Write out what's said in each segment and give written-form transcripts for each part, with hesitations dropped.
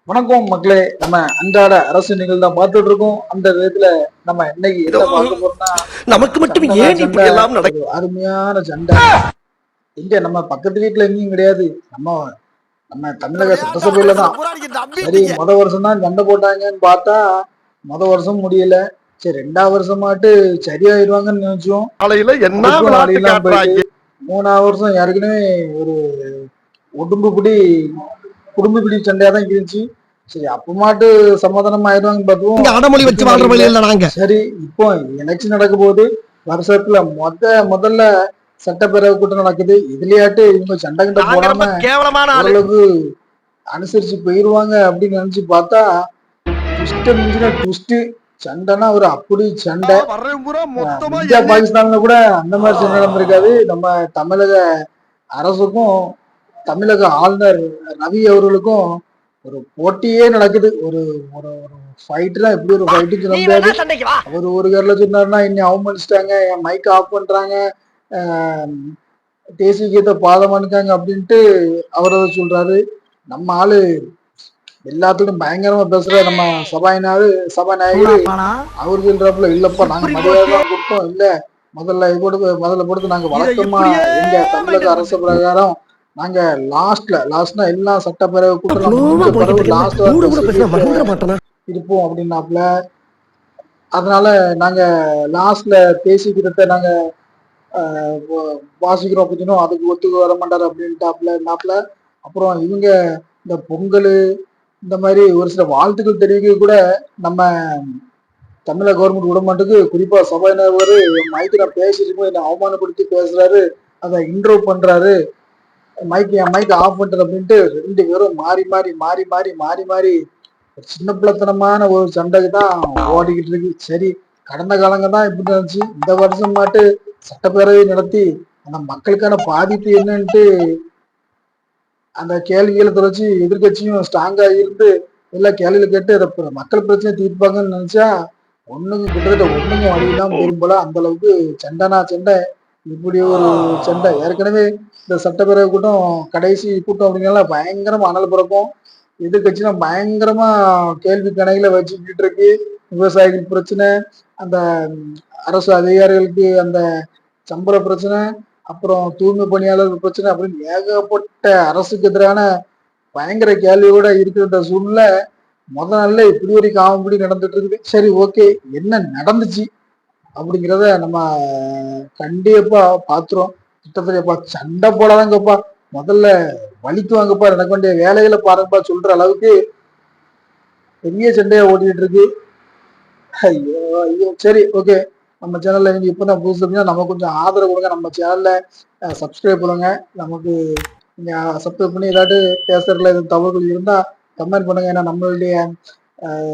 வணக்கம் மக்களே. நம்ம அன்றாட அரசு நிகழ்வு தான் பார்த்துட்டு இருக்கோம். அந்த விதத்துல நம்ம இன்னைக்கு என்ன பார்க்க போறோம்னா, நமக்கு மட்டும் சண்டைனா ஏன் சண்டை, இப்படி எல்லாம் ஒரு அருமையான சண்டை. இங்க நம்ம பக்கத்து வீட்டுல எங்கேயும் கிடையாது. நம்ம நம்ம தமிழக சட்டசபையில தான். சரி, வருஷம் தான் சண்டை போட்டாங்கன்னு பார்த்தா வருஷம் முடியல. சரி, 2வது வருஷமாட்டு சரியாயிருவாங்கன்னு நினைச்சோம். காலையில என்ன அதுக்கும் விளையாட்டு நாளையெல்லாம் போயிட்டு காட்டுறாங்க. 3வது வருஷம் ஏற்கனவே ஒரு உடும்புபிடி குடும்பப்பிடி சண்டையா தான் இருந்துச்சு. சரி, அப்பமாட்டு சமாதானம் ஆயிடுவாங்க பார்த்துவோம். அடமொழி வச்சு வாழ்ற வழியில நாங்க. சரி, இப்போ எலெக்ஷன் நடக்க போது வருஷத்துல முதல்ல சட்டப்பேரவை கூட்டம் நடக்குது. இதுலயாட்டு இவங்க சண்டை கிட்ட போடாம ஓரளவுக்கு அனுசரிச்சு போயிருவாங்க அப்படின்னு நினைச்சு பார்த்தா ட்விஸ்ட் சண்டைனா ஒரு அப்படி சண்டை. இந்தியா பாகிஸ்தான்ல கூட அந்த மாதிரி சண்டை நடந்திருக்காது. நம்ம தமிழக அரசுக்கும் தமிழக ஆளுநர் ரவி அவர்களுக்கும் ஒரு போட்டியே நடக்குது. ஒரு ஒரு ஃபைட்லாம் எப்படி ஒரு ஃபைட்டுன்னு சொல்ல முடியாது. அவர் ஒரு கேரள சொன்னாருன்னா இன்னும் அவமதிச்சிட்டாங்க, என் மைக் ஆஃப் பண்றாங்க, தேசிய கீதத்தை பாதம் அனுக்காங்க அப்படின்ட்டு அவர் அதை சொல்றாரு. நம்ம ஆளு எல்லாத்துக்கும் பயங்கரமா பேசுற நம்ம சபாநாயகர் அவர் சொல்றாப்புல, இல்லப்பா நாங்க மரியாதை தான் கொடுத்தோம், இல்ல முதல்ல கொடுத்து நாங்க வழக்கமா எங்க தமிழக அரசு பிரகாரம் நாங்க லாஸ்ட்னா எல்லா சட்டப்பேரவை கூட்டம் இருப்போம் அப்படின்னாப்ல. அதனால நாங்க லாஸ்ட்ல தேசிய கீதத்தை நாங்க வாசிக்கிறோம் அப்படின்னா அதுக்கு ஒத்துக்கு வர மாட்டாரு அப்படின்ட்டாப்ல. அப்புறம் இவங்க இந்த பொங்கல் இந்த மாதிரி ஒரு சில வாழ்த்துக்கள் தெரிவிக்க கூட நம்ம தமிழக கவர்மெண்ட் விடமாட்டுக்கு, குறிப்பா சபாநாயகர் மைக்கில் பேசிட்டு போய் என்ன அவமானப்படுத்தி பேசுறாரு, அதை இன்ட்ரோவ் பண்றாரு, மைக் ஆஃப் பண்றது அப்படின்ட்டு 2 பேரும் மாறி சின்ன பிள்ளைத்தனமான ஒரு சண்டைக்கு தான் ஓடிக்கிட்டு இருக்கு. சரி, கடந்த காலங்க தான் இப்படி இருந்துச்சு. இந்த வருஷம் மாட்டு சட்டப்பேரவை நடத்தி அந்த மக்களுக்கான பாதிப்பு என்னன்ட்டு அந்த கேள்விகளை தொலைச்சு எதிர்கட்சியும் ஸ்ட்ராங்கா இருந்து எல்லா கேள்வியில கேட்டு அதை மக்கள் பிரச்சனை தீர்ப்பாங்கன்னு நினைச்சா கிட்டத்தட்ட வழியெல்லாம் பெரும்போல அந்த அளவுக்கு சண்டை. இப்படி ஒரு சண்டை ஏற்கனவே இந்த சட்டப்பேரவை கூட்டம் கடைசி கூட்டம் அப்படிங்கிறனால பயங்கரமா அனல் பிறக்கும். எதிர்கட்சிலாம் பயங்கரமா கேள்வி கணைகளை வச்சுக்கிட்டு இருக்கு. விவசாயிகள் பிரச்சனை, அந்த அரசு அதிகாரிகளுக்கு அந்த சம்பள பிரச்சனை, அப்புறம் தூய்மை பணியாளர்கள் பிரச்சனை அப்படின்னு ஏகப்பட்ட அரசுக்கு எதிரான பயங்கர கேள்வியோட இருக்கிற சூழ்நிலை நாள்ல இப்படி ஒரு காமெடி நடந்துட்டு இருக்குது. சரி, ஓகே, என்ன நடந்துச்சு அப்படிங்கிறத நம்ம கண்டிப்பா பாத்துறோம். கிட்டத்தட்டப்பா சண்டை போடாதாங்கப்பா, முதல்ல வலிக்குவாங்கப்பா, நடக்க வேண்டிய வேலைகளை பாருங்கப்பா சொல்ற அளவுக்கு பெரிய சண்டையா ஓடிட்டு இருக்கு. ஐயோ சரி, ஓகே. நம்ம சேனல்ல நீங்க இப்பதான் புதுசு அப்படின்னா நம்ம கொஞ்சம் ஆதரவு கொடுங்க. நம்ம சேனல்ல சப்ஸ்கிரைப் பண்ணுங்க. நமக்கு நீங்க சப்ஸ்கிரைப் பண்ணி ஏதாவது பேசுறதுல எதுவும் தவறுகள் இருந்தா கமெண்ட் பண்ணுங்க. ஏன்னா நம்மளுடைய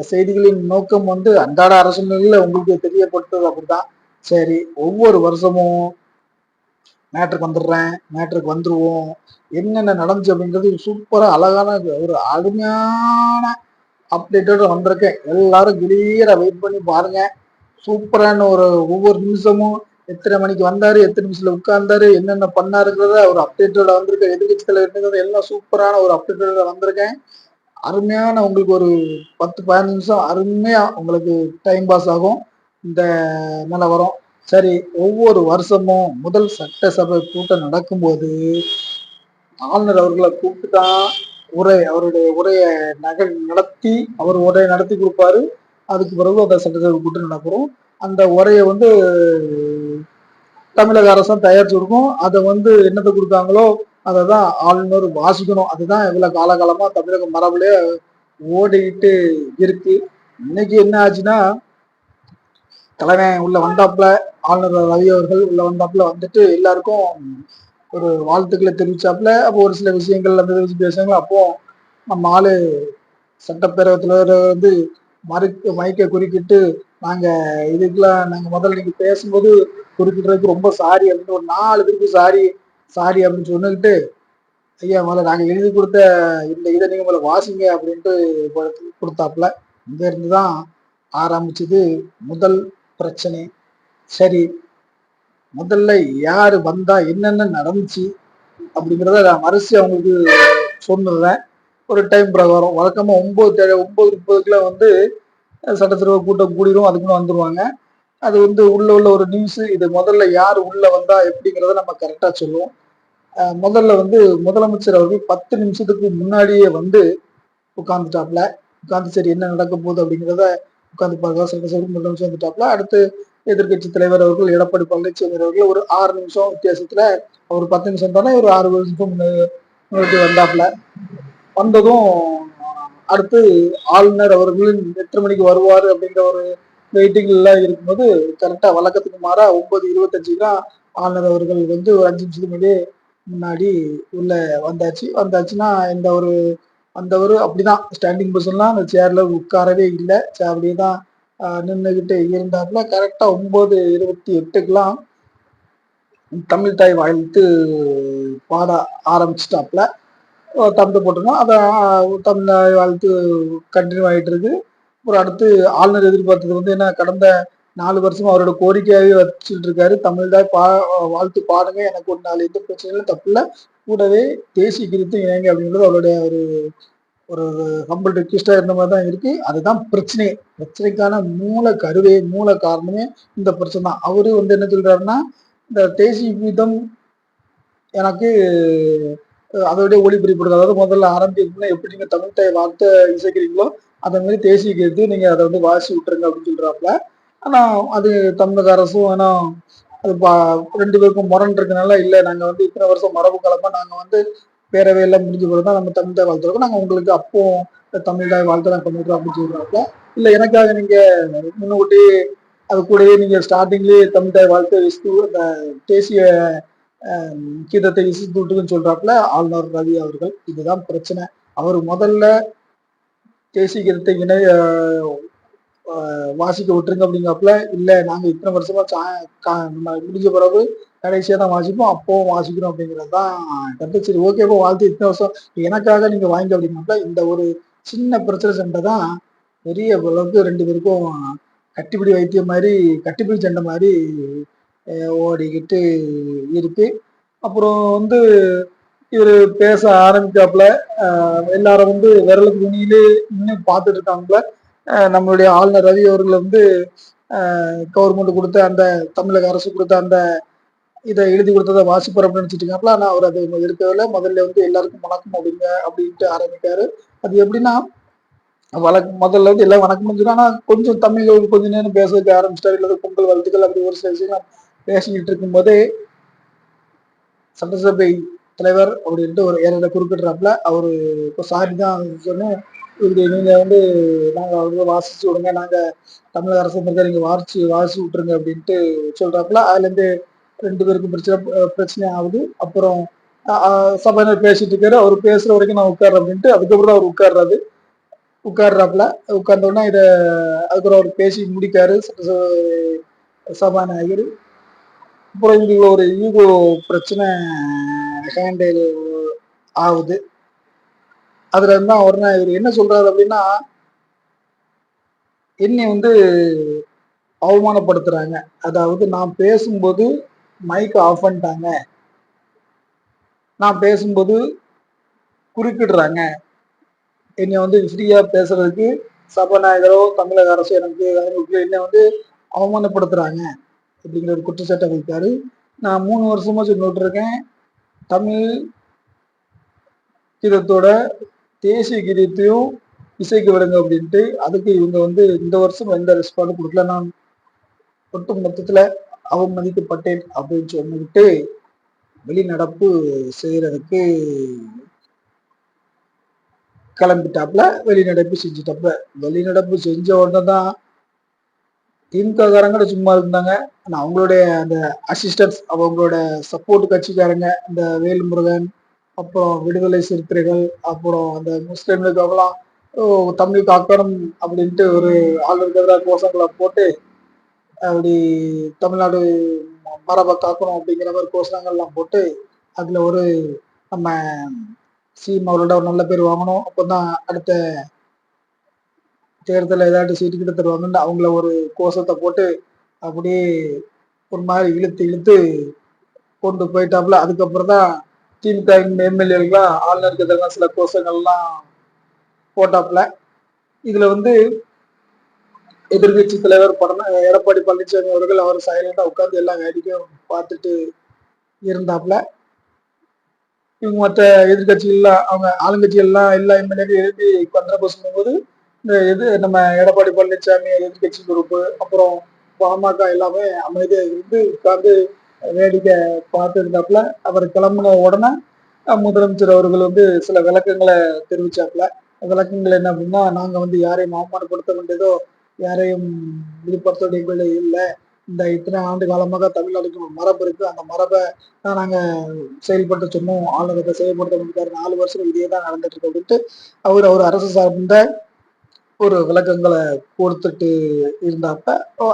செய்திகளின் நோக்கம் அன்றாட அரசியல்ல உங்களுக்கு தெரியப்படுத்துறது அப்படிதான். சரி, ஒவ்வொரு வருஷமும் மேட்ருக்கு வந்துருவோம். என்னென்ன நடந்துச்சு அப்படிங்கிறது சூப்பரா அழகான ஒரு அருமையான அப்டேட்டோட வந்திருக்கேன். எல்லாரும் கிளியரா வெயிட் பண்ணி பாருங்க. சூப்பரான ஒரு ஒவ்வொரு நிமிஷமும் எத்தனை மணிக்கு வந்தாரு, எத்தனை நிமிஷத்துல உட்கார்ந்தாரு, என்னென்ன பண்ணாருங்கிறத ஒரு அப்டேட்டோட வந்திருக்கேன். எதிர்கட்சி தலைவர் எல்லாம் சூப்பரான ஒரு அப்டேட்டோட வந்திருக்கேன். அருமையான உங்களுக்கு ஒரு 10-15 நிமிஷம் அருமையா உங்களுக்கு டைம் பாஸ் ஆகும் இந்த நிலவரம். சரி, ஒவ்வொரு வருஷமும் முதல் சட்டசபை கூட்டம் நடக்கும்போது ஆளுநர் அவர்களை கூப்பிட்டுதான் அவருடைய உரையை நடத்தி அவர் உரையை நடத்தி கொடுப்பாரு. அதுக்கு பிறகு அந்த சட்டசபை கூட்டம் நடக்கிறோம். அந்த உரையை தமிழக அரசும் தயாரிச்சு கொடுக்கும். அதை என்னத்தை கொடுத்தாங்களோ அதை தான் ஆளுநர் வாசிக்கணும். அதுதான் இவ்வளவு காலகாலமா தமிழக மரபுலே ஓடிக்கிட்டு இருக்கு. இன்னைக்கு என்ன ஆச்சுன்னா, தலைமை உள்ள வந்தாப்புல, ஆளுநர் ரவி அவர்கள் உள்ள வந்தாப்புல வந்துட்டு எல்லாருக்கும் ஒரு வாழ்த்துக்களை தெரிவிச்சாப்புல. அப்போ ஒரு சில விஷயங்கள் அந்த பேசுவாங்க. அப்போ நம்ம ஆளு சட்டப்பேரவை தலைவர் மைக்கை குறுக்கிட்டு, நாங்க இதுக்கெல்லாம் நாங்க முதல்ல நீங்க பேசும்போது குறுக்கிடுறதுக்கு ரொம்ப சாரி அப்படின்னு ஒரு 4 பேருக்கு சாரி அப்படின்னு சொன்னிட்டு, ஐயா முதல்ல நாங்க எழுதி கொடுத்த இந்த இதை நீங்க முதல்ல வாசிங்க அப்படின்ட்டு கொடுத்தாப்புல. இங்க இருந்துதான் ஆரம்பிச்சது முதல் பிரச்சனை. சரி, முதல்ல யாரு வந்தா என்னென்ன நடந்துச்சு அப்படிங்கிறத நான் வரிசை அவங்களுக்கு சொல்லுறேன். ஒரு டைம் பிரகாரம் வழக்கமா 9:30 வந்து சட்டசபை கூட்டம் கூடிரும், அதுக்குன்னு வந்துருவாங்க. அது வந்து உள்ள ஒரு நியூஸ். இது முதல்ல யார் உள்ள வந்தா எப்படிங்கிறத நம்ம கரெக்டா சொல்லுவோம். முதல்ல வந்து முதலமைச்சர் அவர்கள் 10 நிமிஷத்துக்கு முன்னாடியே வந்து உட்கார்ந்துட்டாப்ல. உட்கார்ந்து சரி என்ன நடக்க போகுது அப்படிங்கிறத உட்கார்ந்து பார்க்க சட்டசபை முதலமைச்சர் வந்துட்டாப்ல. அடுத்து எதிர்க்கட்சி தலைவர் அவர்கள் எடப்பாடி பழனிசாமி அவர்கள் ஒரு 6 நிமிஷம் வித்தியாசத்துல, அவர் 10 நிமிஷம் தானே, ஒரு 6 நிமிஷம் முன்னாடி வந்தாப்ல. வந்ததும் அடுத்து ஆளுநர் அவர்களின் எத்தனை மணிக்கு வருவாரு அப்படிங்கிற ஒரு வெயிட்டிங் எல்லாம் இருக்கும்போது கரெக்டா வழக்கத்துக்கு மாறா 9:25 தான் ஆளுநர் அவர்கள் வந்து ஒரு 5 நிமிஷத்துக்கு முன்னாடி உள்ள வந்தாச்சுன்னா இந்த ஒரு வந்தவர் அப்படிதான் ஸ்டாண்டிங் பொசிஷன்லாம் அந்த சேர்ல உட்காரவே இல்லை, அப்படியே தான் நின்றுகிட்டு இருந்தாப்புல. கரெக்டா 9:28க்குலாம் தமிழ் தாய் வாழ்த்து பாட ஆரம்பிச்சிட்டாப்புல. தம்பி போட்டிருந்தோம். அதை தமிழ் வாழ்த்து கண்டினியூ ஆகிட்டு இருக்கு. அப்புறம் அடுத்து ஆளுநர் எதிர்பார்த்தது வந்து என்ன, கடந்த 4 வருஷமா அவரோட கோரிக்கையாகவே வச்சுட்டு இருக்காரு, தமிழ் தான் வாழ்த்து பாடுங்க, எனக்கு ஒரு 4 எந்த பிரச்சனையும் தப்பு இல்லை, கூடவே தேசிய கீதத்தையும் இணைங்க அப்படின்றது அவருடைய ஒரு ஒரு ஹம்பிள் ரிக்வெஸ்டா இருந்த மாதிரி தான் இருக்கு. அதுதான் பிரச்சனை. பிரச்சனைக்கான மூல காரணமே இந்த பிரச்சனை தான். அவரு வந்து என்ன சொல்றாருன்னா, இந்த தேசிய கீதம் எனக்கு அதோடய ஒளிபரப்படுது, அதாவது முதல்ல ஆரம்பிக்கிறதுனா எப்படி நீங்க தமிழ் தாய் வார்த்தை இசைக்கிறீங்களோ அதே மாதிரி தேசிய கீதத்தையும் நீங்க அதை வந்து வாசி விட்டுருங்க அப்படின்னு சொல்றாப்புல. ஆனா அது தமிழக அரசும் ஏன்னா அது 2 பேருக்கும் முரண் இருக்கனால, இல்லை நாங்க வந்து இத்தனை வருஷம் மரபு காலமா நாங்க வந்து பேரவையெல்லாம் முடிஞ்ச பிறகு தான் நம்ம தமிழ் தாய் வாழ்த்துறோம், நாங்க உங்களுக்கு அப்போ தமிழ் தாய் வாழ்த்து நான் பண்ணிடுறோம் அப்படின்னு சொல்றாப்புல. இல்லை எனக்காக நீங்க முன்னூட்டி அது கூடவே நீங்க ஸ்டார்டிங்லேயே தமிழ் தாய் வாழ்த்து அந்த தேசிய கீதத்தை இசைத்து விட்டுன்னு சொல்றாப்புல ஆளுநர் ரவி அவர்கள். இதுதான் பிரச்சனை. அவர் முதல்ல தேசிய கீதத்தை வாசிக்க விட்டுருங்க அப்படிங்காப்புல, இல்லை நாங்க இத்தனை வருஷமா முடிஞ்ச பிறகு கடைசியா தான் வாசிப்போம், அப்பவும் வாசிக்கிறோம் அப்படிங்கிறது தான் கருத்து. சரி ஓகேப்போ வாழ்த்து இத்தனை வருஷம் எனக்காக நீங்க வாங்க அப்படிங்காப்புல. இந்த ஒரு சின்ன பிரச்சனை சண்டை தான் பெரிய அளவுக்கு 2 பேருக்கும் கட்டிப்பிடி வைத்தியம் மாதிரி, கட்டிப்பிடி சண்டை மாதிரி ஓடிக்கிட்டு இருக்கு. அப்புறம் வந்து இவரு பேச ஆரம்பிச்சாப்புல, எல்லாரும் வந்து விரலுக்கு நுனியிலே இன்னும் பார்த்துட்டு இருக்காங்கள. நம்மளுடைய ஆளுநர் ரவி அவர்கள் வந்து கவர்மெண்ட் கொடுத்த அந்த தமிழக அரசு கொடுத்த அந்த இதை எழுதி கொடுத்ததை வாசிப்பார் அப்படின்னு நினைச்சிட்டு இருக்காங்களா. ஆனா அவர் அதை எடுக்கவில்லை. முதல்ல வந்து எல்லாருக்கும் வணக்கம் அப்படின்ட்டு ஆரம்பிக்காரு. அது எப்படின்னா முதல்ல வந்து எல்லாம் வணக்கம் சொன்னா, ஆனா கொஞ்சம் தமிழ் கொஞ்ச நேரம் பேசுறதுக்கு ஆரம்பிச்சிட்டாரு. இல்லை பொங்கல் வாழ்த்துக்கள் அப்படி ஒரு சில விஷயம் பேசிக்கிட்டு இருக்கும் போதே சட்டசபை தலைவர் அப்படின்ட்டு ஒரு ஏரியாவில் குறிப்பிடுறாப்புல. அவரு இப்போ சாரி தான் சொன்னேன், இது நீங்க வந்து நாங்க வந்து வாசிச்சு விடுங்க, நாங்க தமிழக அரசு நீங்க வாசிச்சு விட்டுருங்க அப்படின்ட்டு சொல்றாப்புல. அதுல இருந்து 2 பேருக்கும் பிரச்சனை ஆகுது. அப்புறம் சபையினர் பேசிட்டு இருக்காரு, அவர் பேசுற வரைக்கும் நான் உட்கார்றேன் அப்படின்ட்டு அதுக்கப்புறம் தான் அவர் உட்கார்றாப்புல. உட்கார்ந்த உடனே அதுக்கப்புறம் அவர் பேசி முடிக்காரு சபாநாயகர். அப்புறம் இதுல ஒரு ஈகோ பிரச்சனை ஹேண்டில் ஆகுது. அதுல இருந்தா உடனே இவர் என்ன சொல்றாரு அப்படின்னா, என்னை வந்து அவமானப்படுத்துறாங்க, அதாவது நான் பேசும்போது மைக் ஆஃப் பண்ணிட்டாங்க, நான் பேசும்போது குறுக்கிடுறாங்க, என்னை வந்து ஃப்ரீயா பேசுறதுக்கு சபாநாயகரோ தமிழக அரசு எனக்கு என்னை வந்து அவமானப்படுத்துறாங்க அப்படிங்கிற ஒரு குற்றச்சாட்டை வைத்தாரு. நான் 3 வருஷமா சொல்லிட்டு இருக்கேன், தமிழ் கீதத்தோட தேசிய கீதத்தையும் இசைக்கு விடுங்க அப்படின்ட்டு. அதுக்கு இவங்க வந்து இந்த வருஷம் எந்த ரெஸ்பாண்டும் கொடுக்கல, நான் ஒட்டு மொத்தத்துல அவமதிக்கப்பட்டேன் அப்படின்னு சொல்லிட்டு வெளிநடப்பு செய்யறதுக்கு கிளம்பிட்டாப்புல. வெளிநடப்பு செஞ்ச உடனே தான் திமுககாரங்க சும்மா இருந்தாங்க. ஆனா அவங்களுடைய அந்த அசிஸ்டன்ஸ், அவங்களோட சப்போர்ட் கட்சிக்காரங்க, இந்த வேல்முருகன், அப்புறம் விடுதலை சிறுத்தைகள், அப்புறம் அந்த முஸ்லிம்களுக்கெல்லாம் தமிழ் காக்கணும் அப்படின்ட்டு ஒரு ஆளுநருக்கு எதிராக கோஷங்களை போட்டு அப்படி தமிழ்நாடு மரபை காக்கணும் அப்படிங்கிற மாதிரி கோஷங்கள்லாம் போட்டு அதுல ஒரு நம்ம சீம் அவரோட ஒரு நல்ல பேர் வாங்கணும், அப்போதான் அடுத்த தேர்தலில் ஏதாட்டு சீட்டு கிட்ட தருவாங்கன்னு அவங்கள ஒரு கோஷத்தை போட்டு அப்படியே ஒரு மாதிரி இழுத்து கொண்டு போயிட்டாப்புல. அதுக்கப்புறம் தான் திமுக எம்எல்ஏலாம் ஆளுநருக்கு எதிராக சில கோஷங்கள்லாம் போட்டாப்ல. இதுல வந்து எதிர்கட்சி தலைவர் எடப்பாடி பழனிசாமி அவர்கள் அவர் சைலண்டா உட்கார்ந்து எல்லா வேடிக்கையும் பார்த்துட்டு இருந்தாப்ல. இவங்க மற்ற எதிர்கட்சிகள்லாம் அவங்க ஆளுங்கட்சிகள்லாம் எல்லா எம்எல்ஏக்கும் எழுப்பி கண்டனம் பேசும்போது இந்த நம்ம எடப்பாடி பழனிசாமி எதிர்கட்சி பொறுப்பு அப்புறம் பாமக எல்லாமே அமைதியா இருந்து உட்கார்ந்து வேடிக்கை பார்த்து இருந்தாப்புல. அவர் கிளம்புன உடனே முதலமைச்சர் அவர்கள் வந்து சில விளக்கங்களை தெரிவிச்சாப்புல. விளக்கங்கள் என்ன அப்படின்னா, நாங்க வந்து யாரையும் அவமானப்படுத்த வேண்டியதோ யாரையும் விடுபடுத்த வேண்டியது இல்லை. இந்த இத்தனை ஆண்டு காலமாக தமிழ்நாடுக்கு ஒரு மரபு இருக்கு. அந்த மரபை தான் நாங்க செயல்பட்டு சொன்னோம். ஆளுநர் இதை செயல்படுத்த முடியாது. 4 வருஷம் இதே தான் நடந்துட்டு இருக்கு அப்படின்ட்டு அவர் அரசு சார்ந்த ஒரு விளக்கங்களை கொடுத்துட்டு இருந்தாப்ப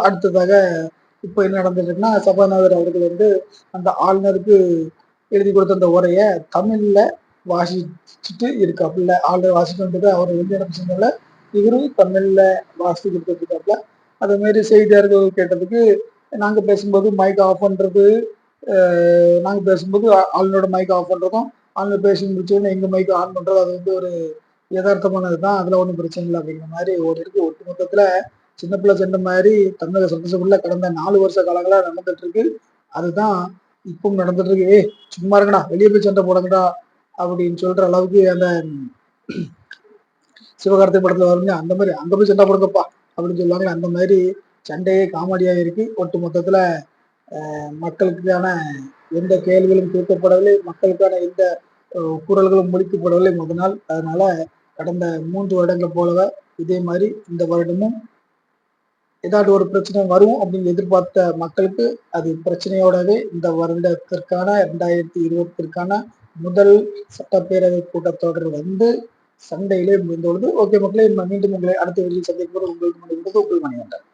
அடுத்ததாக இப்போ என்ன நடந்துட்டு இருக்குன்னா, சபாநாயகர் அவர்கள் வந்து அந்த ஆளுநருக்கு எழுதி கொடுத்த அந்த உரையை தமிழ்ல வாசிச்சுட்டு இருக்காப்புல. ஆளுநர் வாசிக்கின்றது அவர் வந்து என்ன சொன்னால இவரும் தமிழ்ல வாசித்து கொடுத்துட்டு இருக்காப்புல. அதே மாதிரி செய்தியாளர்கள் கேட்டதுக்கு நாங்க பேசும்போது மைக் ஆஃப் பண்றது, நாங்க பேசும்போது ஆளுநரோட மைக் ஆஃப் பண்றதும் ஆளுநர் பேசி முடிச்சோடனே எங்க மைக் ஆன் பண்றது அது வந்து ஒரு யதார்த்தமானதுதான். அதுல ஒன்றும் பிரச்சனை இல்லை அப்படிங்கிற மாதிரி ஒரு இருக்கு. ஒட்டு மொத்தத்துல சின்ன பிள்ளை சண்டை மாதிரி தமிழக சட்டசபையில கடந்த 4 வருஷ காலங்களா நடந்துட்டு இருக்கு. அதுதான் இப்பவும் நடந்துட்டு இருக்கு. சும்மா இருக்கடா வெளியே போய் சண்டை போடுங்கடா அப்படின்னு சொல்ற அளவுக்கு அந்த சிவகார்த்தை படத்துல வருங்க அந்த மாதிரி அங்க போய் சண்டை போடுங்கப்பா அப்படின்னு சொல்லுவாங்க. அந்த மாதிரி சண்டையே காமெடியா இருக்கு. ஒட்டு மொத்தத்துல மக்களுக்கான எந்த கேள்விகளும் கேட்கப்படவில்லை. மக்களுக்கான எந்த குரல்களும் முடிக்கப்படவில்லை முதல். அதனால கடந்த 3 வருடங்கள் போலவே இதே மாதிரி இந்த வருடமும் ஏதாவது ஒரு பிரச்சனை வரும் அப்படின்னு எதிர்பார்த்த மக்களுக்கு அது பிரச்சனையோடவே இந்த வருடத்திற்கான 2020ற்கான முதல் சட்டப்பேரவை கூட்டத்தொடர் வந்து சண்டையிலே முடிந்துள்ளது. ஓகே மக்களே, மீண்டும் உங்களை அடுத்த வீடியோவில் சந்திக்கும் போது உங்களுக்கு உங்கள் மணிகண்டன்.